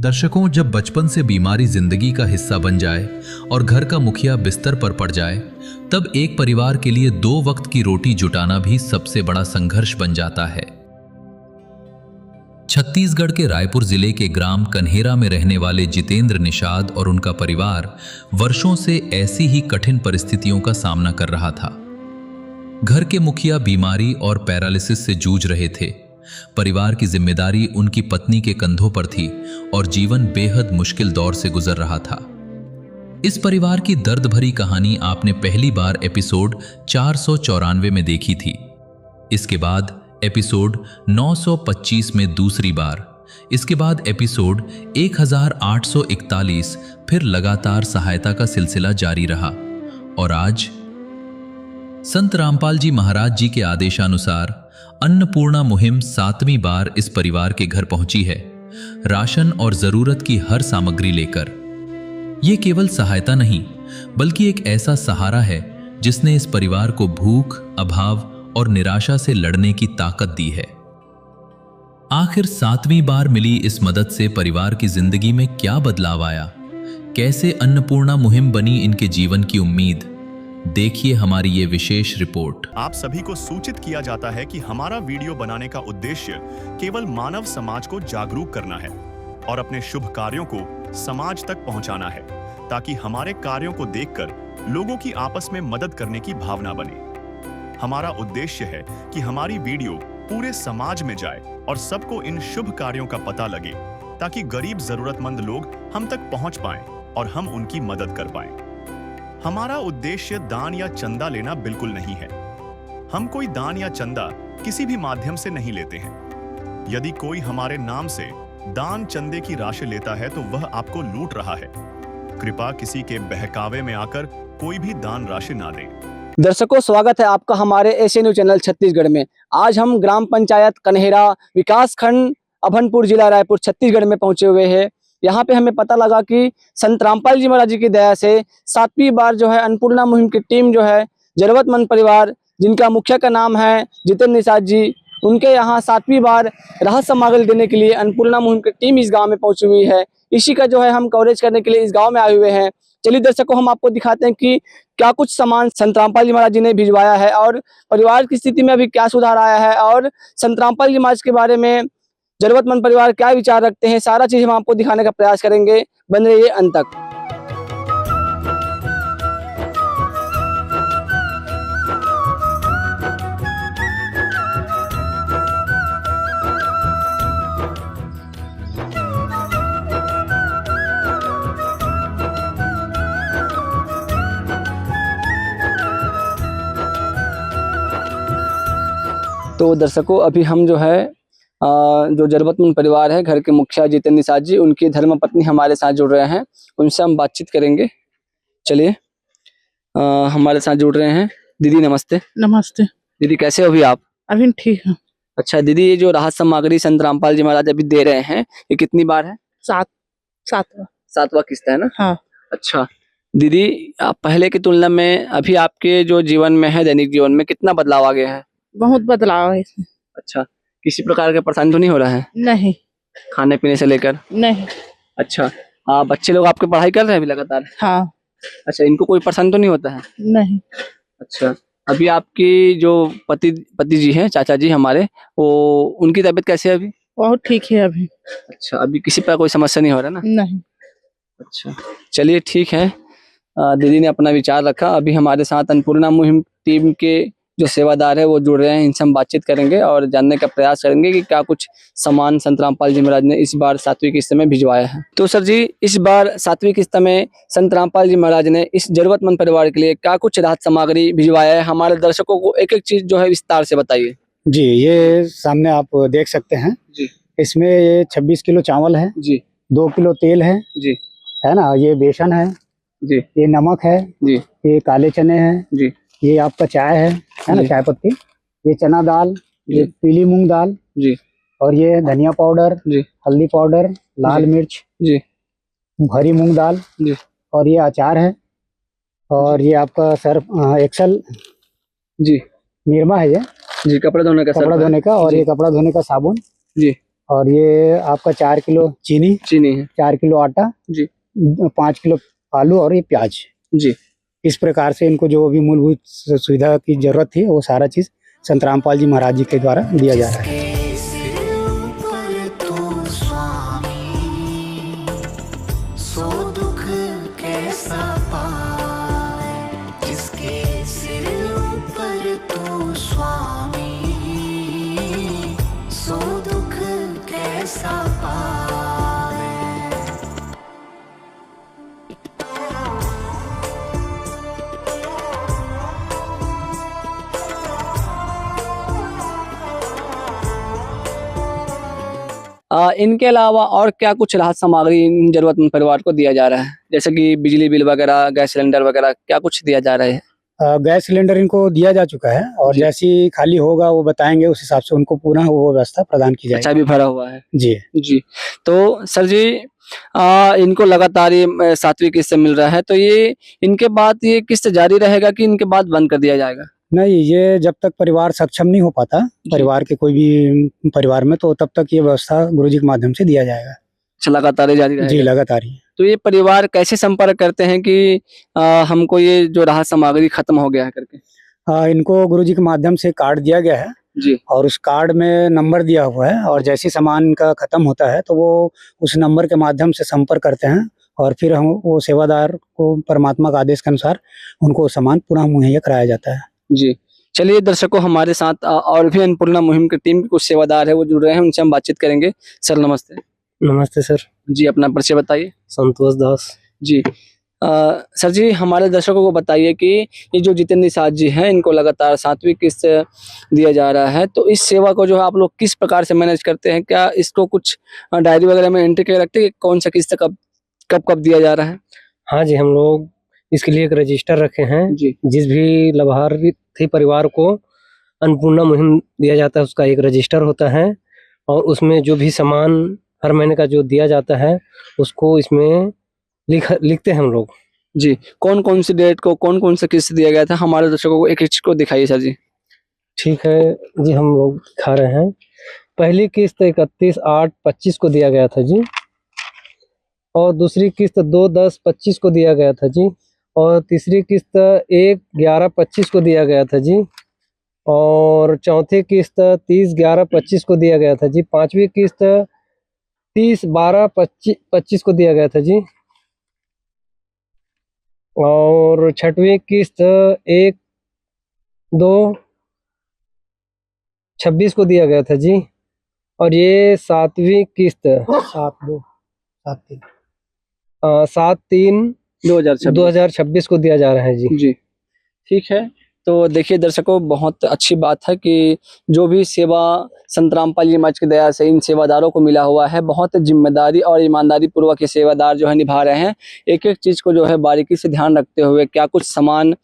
दर्शकों, जब बचपन से बीमारी जिंदगी का हिस्सा बन जाए और घर का मुखिया बिस्तर पर पड़ जाए, तब एक परिवार के लिए 2 वक्त की रोटी जुटाना भी सबसे बड़ा संघर्ष बन जाता है। छत्तीसगढ़ के रायपुर जिले के ग्राम कन्हेरा में रहने वाले जितेंद्र निषाद और उनका परिवार वर्षों से ऐसी ही कठिन परिस्थितियों का सामना कर रहा था। घर के मुखिया बीमारी और पैरालिसिस से जूझ रहे थे। परिवार की जिम्मेदारी उनकी पत्नी के कंधों पर थी और जीवन बेहद मुश्किल दौर से गुजर रहा था। इस परिवार की दर्द भरी कहानी आपने पहली बार एपिसोड 494 में देखी थी। इसके बाद एपिसोड 925 में दूसरी बार, इसके बाद एपिसोड 1841, फिर लगातार सहायता का सिलसिला जारी रहा और आज संत रामपाल जी महाराज जी के आदेशानुसार अन्नपूर्णा मुहिम 7वीं बार इस परिवार के घर पहुंची है, राशन और जरूरत की हर सामग्री लेकर। यह केवल सहायता नहीं, बल्कि एक ऐसा सहारा है जिसने इस परिवार को भूख, अभाव और निराशा से लड़ने की ताकत दी है। आखिर 7वीं बार मिली इस मदद से परिवार की जिंदगी में क्या बदलाव आया? कैसे अन्नपूर्णा मुहिम बनी इनके जीवन की उम्मीद? देखिए हमारी ये विशेष रिपोर्ट। आप सभी को सूचित किया जाता है कि हमारा वीडियो बनाने का उद्देश्य केवल मानव समाज को जागरूक करना है और अपने शुभ कार्यों को समाज तक पहुंचाना है, ताकि हमारे कार्यों को देखकर लोगों की आपस में मदद करने की भावना बने। हमारा उद्देश्य है कि हमारी वीडियो पूरे समाज में जाए और सबको इन शुभ कार्यों का पता लगे, ताकि गरीब जरूरतमंद लोग हम तक पहुंच पाएं और हम उनकी मदद कर पाएं। हमारा उद्देश्य दान या चंदा लेना बिल्कुल नहीं है। हम कोई दान या चंदा किसी भी माध्यम से नहीं लेते हैं। यदि कोई हमारे नाम से दान चंदे की राशि लेता है तो वह आपको लूट रहा है। कृपया किसी के बहकावे में आकर कोई भी दान राशि ना दें। दर्शकों, स्वागत है आपका हमारे एशियन न्यूज चैनल छत्तीसगढ़ में। आज हम ग्राम पंचायत कन्हेरा, विकास खंड अभनपुर, जिला रायपुर, छत्तीसगढ़ में पहुंचे हुए हैं। यहाँ पे हमें पता लगा कि संत रामपाल जी महाराज जी की दया से 7वीं बार जो है अन्नपूर्णा मुहिम की टीम जो है जरूरतमंद परिवार, जिनका मुखिया का नाम है जितेंद्र निषाद जी, उनके यहाँ 7वीं बार राहत सामग्री देने के लिए अन्नपूर्णा मुहिम की टीम इस गांव में पहुंची हुई है। इसी का जो है हम कवरेज करने के लिए इस गांव में आए हुए हैं। चलिए दर्शकों, हम आपको दिखाते हैं कि क्या कुछ सामान संत रामपाल जी महाराज जी ने भिजवाया है और परिवार की स्थिति में अभी क्या सुधार आया है और संत रामपाल जी महाराज के बारे में जरूरतमंद परिवार क्या विचार रखते हैं। सारा चीज हम आपको दिखाने का प्रयास करेंगे। बन रहिए अंत तक। तो दर्शकों, अभी हम जो है जो जरूरतमंद परिवार है, घर के मुखिया जितेंद्र निषाद जी, उनकी धर्मपत्नी हमारे साथ जुड़ रहे हैं। उनसे हम बातचीत करेंगे। चलिए, हमारे साथ जुड़ रहे हैं दीदी। नमस्ते। नमस्ते दीदी, कैसे हो अभी आप? अभी ठीक है। अच्छा दीदी, ये जो राहत सामग्री संत रामपाल जी महाराज अभी दे रहे हैं, ये कितनी बार है? सातवां किस्त है ना? हाँ। अच्छा दीदी, आप पहले की तुलना में अभी आपके जो जीवन में है, दैनिक जीवन में कितना बदलाव आ गया है? बहुत बदलाव है इसमें। अच्छा, किसी प्रकार का परेशानी तो नहीं हो रहा है? नहीं। खाने पीने से लेकर? नहीं। अच्छा, बच्चे लोग आपके पढ़ाई कर रहे हैं अभी लगातार? हाँ। अच्छा, इनको कोई परेशानी तो नहीं होता है? नहीं। अच्छा, अभी आपकी जो पति जी हैं, चाचा जी हमारे, वो उनकी तबीयत कैसे है अभी? बहुत ठीक है अभी। अच्छा, अभी किसी प्रकार कोई समस्या नहीं हो रहा ना? नहीं। अच्छा, चलिए ठीक है। दीदी ने अपना विचार रखा। अभी हमारे साथ अन्नपूर्णा मुहिम टीम के जो सेवादार है वो जुड़ रहे हैं। इनसे हम बातचीत करेंगे और जानने का प्रयास करेंगे कि क्या कुछ सामान संत रामपाल जी महाराज ने इस बार 7वीं किस्त में भिजवाया है। तो सर जी, इस बार 7वीं किस्त में संत रामपाल जी महाराज ने इस जरूरतमंद परिवार के लिए क्या कुछ राहत सामग्री भिजवाया है? हमारे दर्शकों को एक एक चीज जो है विस्तार से बताइए। जी, ये सामने आप देख सकते हैं जी। इसमें ये 26 किलो चावल है जी, 2 किलो तेल है जी, है ना, ये बेसन है जी, ये नमक है जी, ये काले चने हैं जी, ये आपका चाय है ना, जी। चाय पत्ती, ये चना दाल, ये पीली मूंग दाल जी, और ये धनिया पाउडर, जी, हल्दी पाउडर, लाल मिर्च, जी, हरी मूंग दाल, जी, और ये अचार है और ये आपका सर्फ एक्सल जी, निरमा है, ये जी, कपड़े धोने का कपड़ा सर्फ है। धोने का, और जी। ये कपड़ा धोने का साबुन जी, और ये आपका 4 किलो चीनी, चीनी है 4 किलो आटा जी 5 किलो आलू और ये प्याज। जी। इस प्रकार से इनको जो भी मूलभूत सुविधा की जरूरत थी वो सारा चीज संत रामपाल जी महाराज जी के द्वारा दिया जा रहा है। इनके अलावा और क्या कुछ राहत सामग्री इन जरूरतमंद परिवार को दिया जा रहा है, जैसे कि बिजली बिल वगैरह, गैस सिलेंडर वगैरह, क्या कुछ दिया जा रहा है? गैस सिलेंडर इनको दिया जा चुका है और जी। जैसी खाली होगा वो बताएंगे, उस हिसाब से उनको पूरा वो व्यवस्था प्रदान की अच्छा जाएगी। भी भरा हुआ है जी जी। तो सर जी इनको लगातार ये 7वीं किस्त मिल रहा है, तो ये इनके बाद ये किस्त जारी रहेगा कि इनके बाद बंद कर दिया जाएगा? नहीं, ये जब तक परिवार सक्षम नहीं हो पाता परिवार के कोई भी परिवार में, तो तब तक ये व्यवस्था गुरुजी के माध्यम से दिया जाएगा। अच्छा, लगातार ये जारी रहेगा? जी लगातार ही। तो ये परिवार कैसे संपर्क करते हैं कि हमको ये जो राहत सामग्री खत्म हो गया है करके? इनको गुरुजी के माध्यम से कार्ड दिया गया है जी और उस कार्ड में नंबर दिया हुआ है और जैसे सामान इनका खत्म होता है तो वो उस नंबर के माध्यम से संपर्क करते हैं और फिर हम वो सेवादार को परमात्मा के आदेश के अनुसार उनको सामान पुनः मुहैया कराया जाता है। जी। चलिए दर्शकों, हमारे साथ और भी अन्नपूर्णा मुहिम की टीम के कुछ सेवादार है, वो जुड़ रहे हैं, उनसे हम बातचीत करेंगे। सर नमस्ते। नमस्ते सर। जी, अपना परिचय बताइए। संतोष दास। जी। सर जी, हमारे दर्शकों को बताइए कि ये जो जितेंद्र निषाद जी हैं, इनको लगातार 7वीं किस्त दिया जा रहा है, तो इस सेवा को जो है आप लोग किस प्रकार से मैनेज करते हैं? क्या इसको कुछ डायरी वगैरह में एंट्री करके रखते हैं कि कौन सा किस्त कब दिया जा रहा है? हाँ जी, हम लोग इसके लिए एक रजिस्टर रखे हैं। जी जिस भी लाभार्थी परिवार को अन्नपूर्णा मुहिम दिया जाता है उसका एक रजिस्टर होता है और उसमें जो भी सामान हर महीने का जो दिया जाता है उसको इसमें लिखते हैं हम लोग। जी। कौन कौन सी डेट को कौन कौन सा किस्त दिया गया था, हमारे दर्शकों को एक एक को दिखाइए सर जी। ठीक है जी, हम लोग दिखा रहे हैं। पहली किस्त 31/8/25 को दिया गया था जी और दूसरी किस्त 2/10/25 को दिया गया था जी और तीसरी किस्त 1/11/25 को दिया गया था जी और चौथी किस्त 30/11/25 को दिया गया था जी। पांचवी किस्त 30/12/25 को दिया गया था जी और छठवीं किस्त 1/2/26 को दिया गया था जी और ये 7वीं किस्त 7/3/2026 को दिया जा रहा है जी। जी ठीक है। तो देखिए दर्शकों, बहुत अच्छी बात है कि जो भी सेवा संत रामपाल जी महाराज की दया से इन सेवादारों को मिला हुआ है, बहुत जिम्मेदारी और ईमानदारी पूर्वक ये सेवादार जो है निभा रहे हैं। एक एक चीज़ को जो है बारीकी से ध्यान रखते हुए क्या कुछ सामान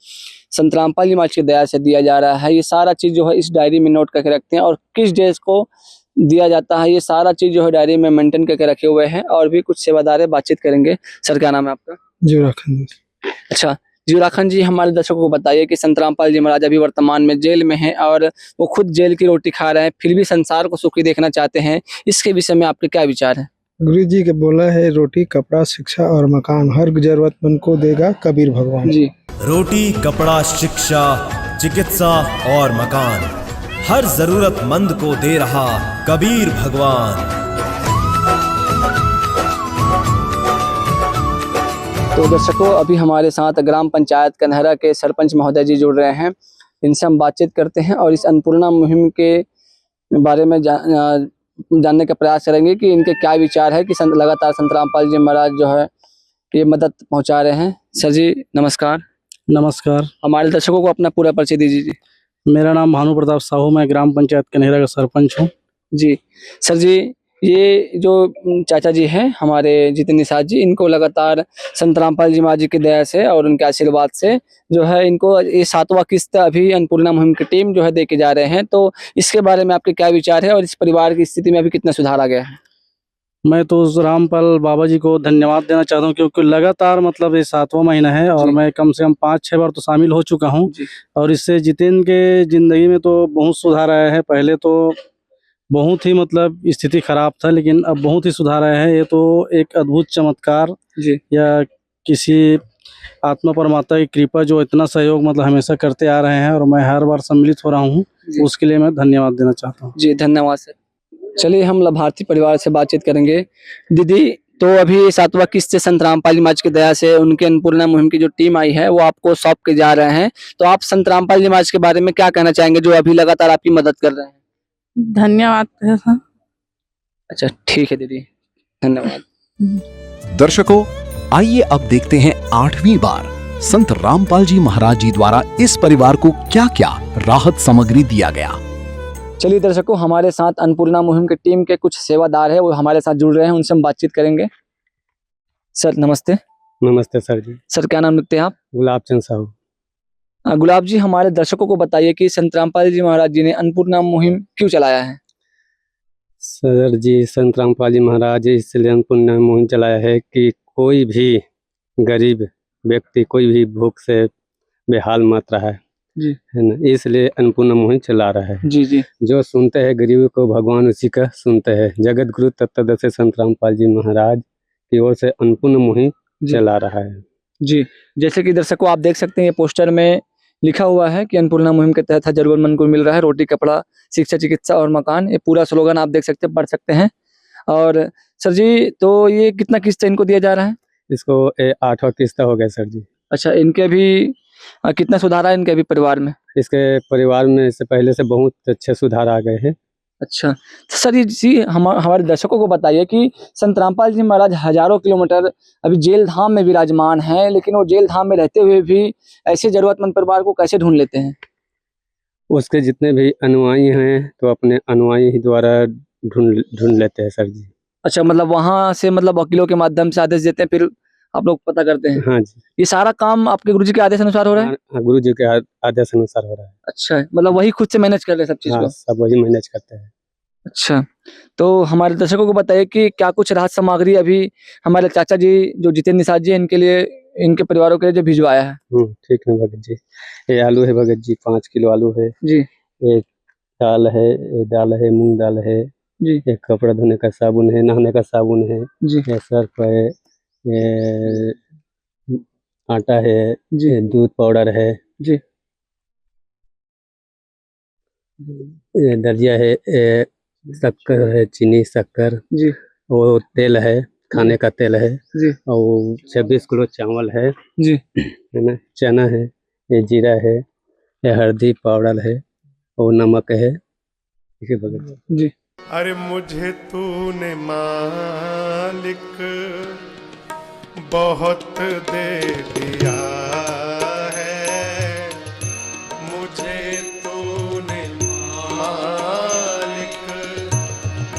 संत रामपाल जी महाराज की दया से दिया जा रहा है, ये सारा चीज़ जो है इस डायरी में नोट करके रखते हैं और किस डेज को दिया जाता है, ये सारा चीज़ जो है डायरी में मेंटेन करके रखे हुए हैं। और भी कुछ सेवादार है, बातचीत करेंगे। सर क्या नाम है आपका? जीवराखंड। अच्छा, जीवराखंड जी, हमारे दर्शकों को बताइए कि संत रामपाल जी महाराज अभी वर्तमान में जेल में हैं और वो खुद जेल की रोटी खा रहे हैं, फिर भी संसार को सुखी देखना चाहते हैं। इसके विषय में आपके क्या विचार हैं? गुरु जी के बोला है, रोटी कपड़ा शिक्षा और मकान हर जरूरतमंद को देगा कबीर भगवान। जी। रोटी कपड़ा शिक्षा चिकित्सा और मकान हर जरूरतमंद को दे रहा कबीर भगवान। तो दर्शकों, अभी हमारे साथ ग्राम पंचायत कन्हैरा के सरपंच महोदय जी जुड़ रहे हैं, इनसे हम बातचीत करते हैं और इस अन्नपूर्णा मुहिम के बारे में जानने का प्रयास करेंगे कि इनके क्या विचार है कि लगातार संत रामपाल जी महाराज जो है ये मदद पहुंचा रहे हैं। सर जी नमस्कार। नमस्कार। हमारे दर्शकों को अपना पूरा परिचय दीजिए जी। मेरा नाम भानु प्रताप साहू, मैं ग्राम पंचायत कन्हैरा का सरपंच हूँ। जी सर जी, ये जो चाचा जी हैं हमारे जितेंद्र निषाद जी, इनको लगातार संत रामपाल जी महाराज जी की दया से और उनके आशीर्वाद से जो है इनको ये 7वां किस्त अभी अन्नपूर्णा मुहिम की टीम जो है दे के जा रहे हैं। तो इसके बारे में आपके क्या विचार है और इस परिवार की स्थिति में अभी कितना सुधार आ गया है? मैं तो उस रामपाल बाबा जी को धन्यवाद देना चाहता हूँ क्योंकि लगातार मतलब ये 7वां महीना है और मैं कम से कम 5-6 बार तो शामिल हो चुका हूँ और इससे जितेंद्र के जिंदगी में तो बहुत सुधार आया है। पहले तो बहुत ही मतलब स्थिति खराब था, लेकिन अब बहुत ही सुधार आया है। ये तो एक अद्भुत चमत्कार जी या किसी आत्मा परमात्मा की कृपा, जो इतना सहयोग मतलब हमेशा करते आ रहे हैं और मैं हर बार सम्मिलित हो रहा हूँ, जी। उसके लिए मैं धन्यवाद देना चाहता हूँ। जी धन्यवाद सर। चलिए हम लाभार्थी परिवार से बातचीत करेंगे। दीदी, तो अभी 7वां किस्त से संत रामपाल जी महाराज की दया से उनके अन्नपूर्णा मुहिम की जो टीम आई है वो आपको सौंप के जा रहे हैं, तो आप संत रामपाल जी महाराज के बारे में क्या कहना चाहेंगे जो अभी लगातार आपकी मदद कर रहे हैं? धन्यवाद है सर। अच्छा ठीक है दीदी, धन्यवाद। दर्शकों, आइए अब देखते हैं 8वीं बार संत रामपाल जी महाराज जी द्वारा इस परिवार को क्या क्या राहत सामग्री दिया गया। चलिए दर्शकों, हमारे साथ अन्नपूर्णा मुहिम की टीम के कुछ सेवादार हैं, वो हमारे साथ जुड़ रहे हैं, उनसे हम बातचीत करेंगे। सर नमस्ते। नमस्ते सर जी। सर क्या नाम लिखते हैं आप? गुलाब चंद साहू। गुलाब जी, हमारे दर्शकों को बताइए कि संत रामपाल जी महाराज जी ने अन्नपूर्णा मुहिम क्यों चलाया है? सर जी, संत रामपाल जी महाराज इसलिए अन्नपूर्णा मुहिम चलाया है कि कोई भी गरीब व्यक्ति कोई भी भूख से बेहाल मत रहा है, जी है ना, इसलिए अन्नपूर्णा मुहिम चला रहा है। जी जी जो सुनते हैं गरीब को भगवान उसी का सुनते हैं। जगत गुरु तत्वदर्शी संत रामपाल जी महाराज की ओर से अन्नपूर्णा मुहिम जी। चला रहा है। जी, जैसे कि दर्शकों आप देख सकते हैं ये पोस्टर में लिखा हुआ है कि अन्नपूर्णा मुहिम के तहत जरूरतमंद को मिल रहा है रोटी, कपड़ा, शिक्षा, चिकित्सा और मकान। ये पूरा स्लोगन आप देख सकते हैं, पढ़ सकते हैं। और सर जी, तो ये कितना किस्त इनको दिया जा रहा है? इसको 8वां किस्त हो गया सर जी। अच्छा, इनके भी कितना सुधार है इनके अभी परिवार में? इसके परिवार में इससे पहले से बहुत अच्छे सुधार आ गए हैं। अच्छा, तो सर जी हमारे दर्शकों को बताइए कि संत रामपाल जी महाराज हजारों किलोमीटर अभी जेल धाम में विराजमान हैं, लेकिन वो जेल धाम में रहते हुए भी ऐसे जरूरतमंद परिवार को कैसे ढूंढ लेते हैं? उसके जितने भी अनुयायी हैं तो अपने अनुयायी ही द्वारा ढूंढ लेते हैं सर जी। अच्छा, मतलब वहां से मतलब वकीलों के माध्यम से आदेश देते हैं, फिर आप लोग पता करते हैं? हाँ जी। ये सारा काम आपके गुरुजी के आदेश अनुसार हो रहा है? हाँ, गुरु जी के आदेश अनुसार हो रहा है। अच्छा, मतलब वही खुद से मैनेज कर रहे हैं सब चीज हाँ, को? सब वही मैनेज करते हैं। अच्छा, तो हमारे दर्शकों को बताइए कि क्या कुछ राहत सामग्री अभी हमारे चाचा जी जो जितेंद्र निषाद जी इनके लिए, इनके परिवारों के लिए जो भिजवाया है? ठीक है भगत जी। ये आलू है भगत जी, 5 किलो आलू है जी। ये दाल है, ये दाल है, मूंग दाल है जी। एक कपड़ा धोने का साबुन है, नहाने का साबुन है जी। ये सर्फ है, ये आटा है जी। ये दूध पाउडर है जी। ये दलिया है, ये शक्कर है, चीनी शक्कर, जी। वो तेल है, खाने का तेल है जी। और 26 किलो चावल है जी। है ना, चना है, ये जीरा है, ये हल्दी पाउडर है और नमक है। ठीक है भगत जी। अरे मुझे तूने मालिक बहुत दे दिया है, मुझे तूने मालिक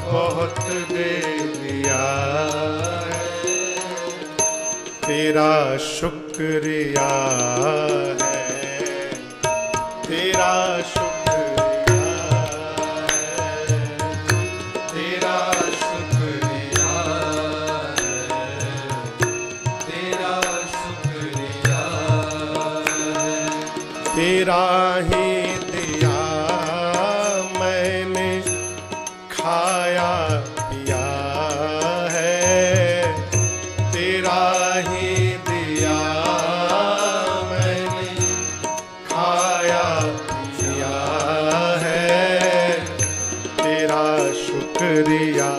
बहुत दे दिया है, तेरा शुक्रिया है, तेरा तेरा ही दिया मैंने खाया पिया है, तेरा ही दिया मैंने खाया पिया है, तेरा शुक्रिया।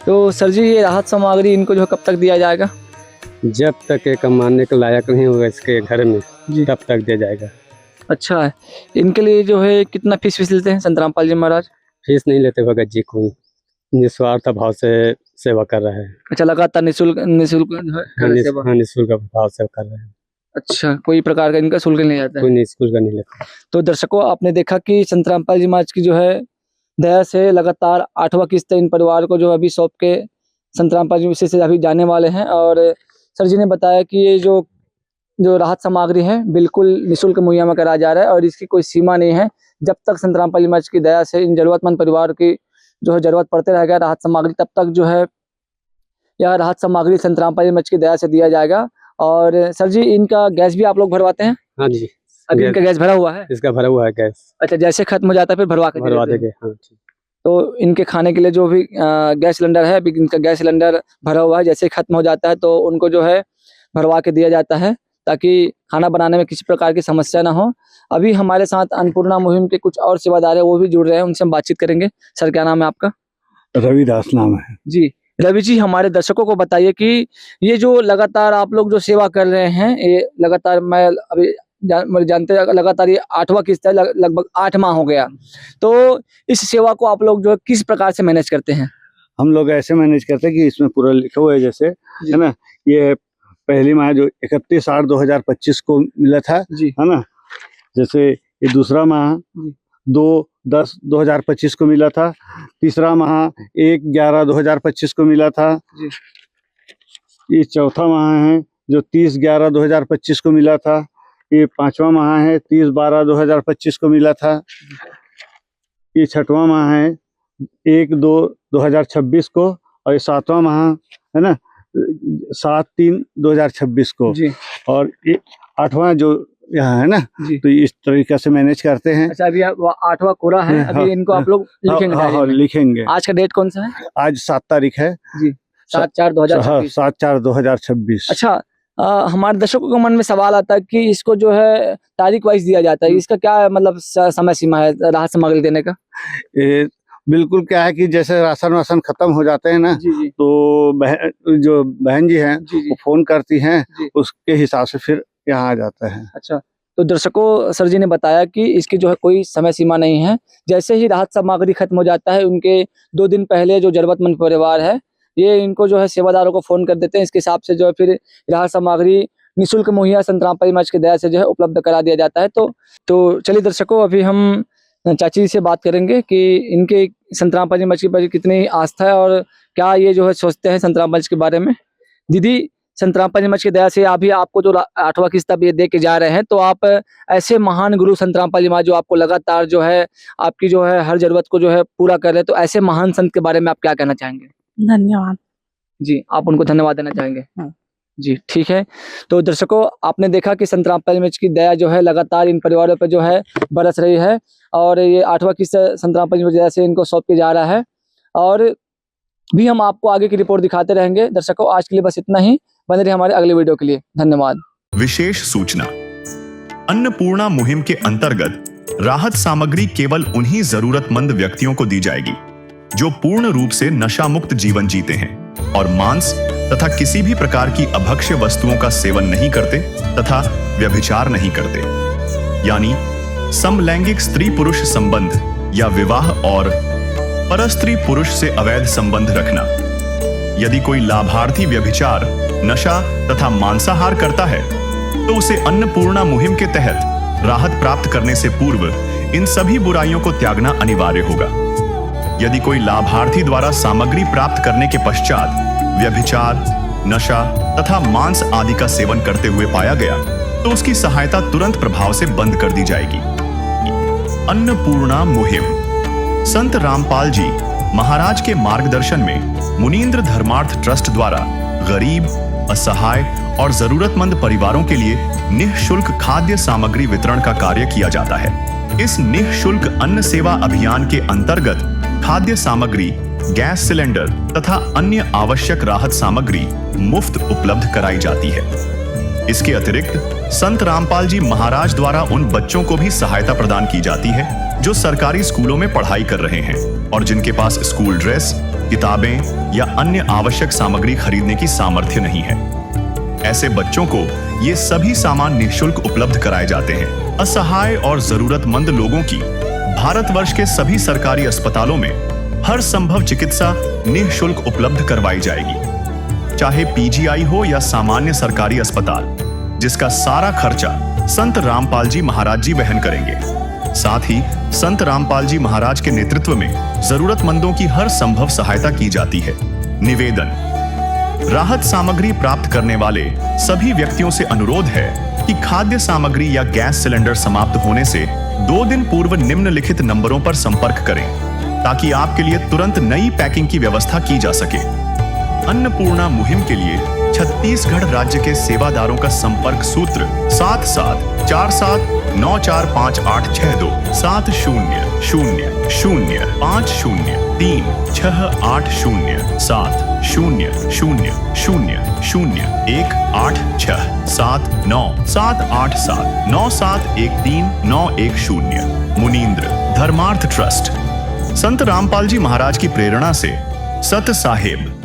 तो सर जी, ये राहत सामग्री इनको जो है कब तक दिया जाएगा? जब तक ये कमाने के लायक नहीं होगा इसके घर में तब तक दिया जाएगा। अच्छा है, इनके लिए जो है कितना फीस लेते हैं संत रामपाल जी महाराज? फीस नहीं लेते भगत जी, कोई निस्वार्थ भाव से सेवा कर रहा है। अच्छा, लगातार निःशुल्क सेवा? हाँ, निःशुल्क भाव से कर रहे हैं। अच्छा, कोई प्रकार का इनका शुल्क नहीं आता है? कोई निःशुल्क नहीं लेता। तो दर्शकों आपने देखा कि संत रामपाल जी महाराज की जो है दया से लगातार 8वां किस्त इन परिवार को जो अभी सौंप के संत रामपाल जी से अभी जाने वाले हैं। और सर जी ने बताया कि ये जो राहत सामग्री है बिल्कुल निःशुल्क मुहैया कराया जा रहा है और इसकी कोई सीमा नहीं है। जब तक संत रामपाल जी महाराज की दया से इन जरूरतमंद परिवार की जो है जरूरत पड़ते रहेगा राहत सामग्री, तब तक जो है यह राहत सामग्री संत रामपाल जी महाराज की दया से दिया जाएगा। और सर जी, इनका गैस भी आप लोग भरवाते हैं? हाँ जी, अभी इनका गैस भरा हुआ है? इसका भरा हुआ है गैस। अच्छा, जैसे खत्म हो जाता है फिर भरवा के भरवा देते देंगे। हैं। हाँ ठीक। तो इनके खाने के लिए जो भी गैस सिलेंडर है, अभी इनका गैस सिलेंडर भरा हुआ है, जैसे खत्म हो जाता है तो उनको जो है भरवा के दिया जाता है ताकि खाना बनाने में किसी प्रकार की समस्या ना हो। अभी हमारे साथ अन्नपूर्णा मुहिम के कुछ और सेवादार है, वो भी जुड़ रहे हैं, उनसे हम बातचीत करेंगे। सर, क्या नाम है आपका? रविदास नाम है जी। रवि जी, हमारे दर्शकों को बताइए कि ये जो लगातार आप लोग जो सेवा कर रहे हैं, ये लगातार मैं अभी जानते हैं लगातार ये 8वां किस्त है, लगभग 8 माह हो गया। तो इस सेवा को आप लोग जो है किस प्रकार से मैनेज करते हैं? हम लोग ऐसे मैनेज करते हैं कि इसमें पूरा लिखा हुआ है, जैसे है ना, ये पहली माह जो 31/8/2025 को मिला था जी, है ना, जैसे ये दूसरा माह 2/10/2025 को मिला था, तीसरा माह 1/11/2025 को मिला था जी। ये चौथा माह है जो 30/11/2025 को मिला था, ये 5वां माह है 30/12/2025 को मिला था, ये 6वां माह है 1/2/2026 को, और ये 7वां माह है ना 7/3/2026 को जी। और ये 8वां जो यहाँ है ना जी। तो इस तरीके से मैनेज करते हैं। अच्छा, अभी 8वां कोरा है, हाँ, अभी इनको आप लोग लिखेंगे डायरी में। लिखेंगे। आज का डेट कौन सा है? आज 7 तारीख है जी, 7/4/2026। 7/4/2026। अच्छा, हमारे दर्शकों के मन में सवाल आता है कि इसको जो है तारीख वाइज दिया जाता है, इसका क्या मतलब समय सीमा है राहत सामग्री देने का? ये बिल्कुल क्या है कि जैसे राशन वाशन खत्म हो जाते हैं ना, जी जी तो जो बहन जी हैं जी जी। वो फोन करती हैं, जी। उसके हिसाब से फिर यहाँ आ जाता है। अच्छा, तो दर्शकों, सर जी ने बताया कि इसकी जो है कोई समय सीमा नहीं है, जैसे ही राहत सामग्री खत्म हो जाता है उनके 2 दिन पहले जो जरूरतमंद परिवार है ये इनको जो है सेवादारों को फोन कर देते हैं, इसके हिसाब से जो है फिर राहत सामग्री निःशुल्क मुहैया संत रामपाल मंच की दया से जो है उपलब्ध करा दिया जाता है। तो चलिए दर्शकों, अभी हम चाची जी से बात करेंगे कि इनके संत रामपाल मंच के पर कितनी आस्था है और क्या ये जो है सोचते हैं संत रामपाल मंच के बारे में। दीदी, संत रामपाल मंच की दया से अभी आपको जो 8वां किस्त अब ये दे के जा रहे हैं, तो आप ऐसे महान गुरु संत रामपाल जी जो आपको लगातार जो है आपकी जो है हर जरूरत को जो है पूरा कर रहे हैं, तो ऐसे महान संत के बारे में आप क्या कहना चाहेंगे? धन्यवाद। जी, आप उनको धन्यवाद देना चाहेंगे? हाँ। जी, ठीक है। तो दर्शकों, आपने देखा कि संत रामपाल मंच की दया जो है लगातार इन परिवारों पर जो है बरस रही है और ये 8वां किस्त संत रामपाल मंच की दया से इनको सौंप के जा रहा है और भी हम आपको आगे की रिपोर्ट दिखाते रहेंगे। दर्शकों, आज के लिए बस इतना ही, बने रहिए हमारे अगले वीडियो के लिए। धन्यवाद। विशेष सूचना, अन्नपूर्णा मुहिम के अंतर्गत राहत सामग्री केवल उन्हीं जरूरतमंद व्यक्तियों को दी जाएगी जो पूर्ण रूप से नशा मुक्त जीवन जीते हैं और मांस तथा किसी भी प्रकार की अभक्ष्य वस्तुओं का सेवन नहीं करते तथा व्यभिचार नहीं करते, यानी समलैंगिक स्त्री पुरुष संबंध या विवाह और परस्त्री पुरुष से अवैध संबंध रखना। यदि कोई लाभार्थी व्यभिचार, नशा तथा मांसाहार करता है तो उसे अन्नपूर्णा मुहिम के तहत राहत प्राप्त करने से पूर्व इन सभी बुराइयों को त्यागना अनिवार्य होगा। यदि कोई लाभार्थी द्वारा सामग्री प्राप्त करने के पश्चात व्यभिचार, नशा तथा मांस आदि का सेवन करते हुए पाया गया तो उसकी सहायता तुरंत प्रभाव से बंद कर दी जाएगी। अन्नपूर्णा मुहिम संत रामपाल जी महाराज के मार्गदर्शन में मुनींद्र धर्मार्थ ट्रस्ट द्वारा गरीब, असहाय और जरूरतमंद परिवारों के लिए निःशुल्क खाद्य सामग्री वितरण का कार्य किया जाता है। इस निःशुल्क अन्न सेवा अभियान के अंतर्गत खाद्य सामग्री, गैस सिलेंडर तथा अन्य आवश्यक राहत सामग्री मुफ्त उपलब्ध कराई जाती है। इसके अतिरिक्त संत रामपाल जी महाराज द्वारा उन बच्चों को भी सहायता प्रदान की जाती है जो सरकारी स्कूलों में पढ़ाई कर रहे हैं और जिनके पास स्कूल ड्रेस, किताबें या अन्य आवश्यक सामग्री खरीदने की सामर्थ्य नहीं है। ऐसे बच्चों को ये सभी सामान निःशुल्क उपलब्ध कराए जाते हैं। असहाय और जरूरतमंद लोगों की भारतवर्ष के सभी सरकारी अस्पतालों में हर संभव चिकित्सा निःशुल्क उपलब्ध करवाई जाएगी, चाहे पीजीआई हो या सामान्य सरकारी अस्पताल, जिसका सारा खर्चा संत रामपाल जी महाराज जी वहन करेंगे। साथ ही संत रामपाल जी महाराज के नेतृत्व में जरूरतमंदों की हर संभव सहायता की जाती है। निवेदन, राहत सामग्री प्राप्त करने वाले सभी व्यक्तियों से अनुरोध है कि खाद्य सामग्री या गैस सिलेंडर समाप्त होने से 2 दिन पूर्व निम्नलिखित नंबरों पर संपर्क करें ताकि आपके लिए तुरंत नई पैकिंग की व्यवस्था की जा सके। अन्नपूर्णा मुहिम के लिए छत्तीसगढ़ राज्य के सेवादारों का संपर्क सूत्र 7747 945862 70805007978713 मुनींद्र धर्मार्थ ट्रस्ट। संत रामपाल जी महाराज की प्रेरणा से सत साहेब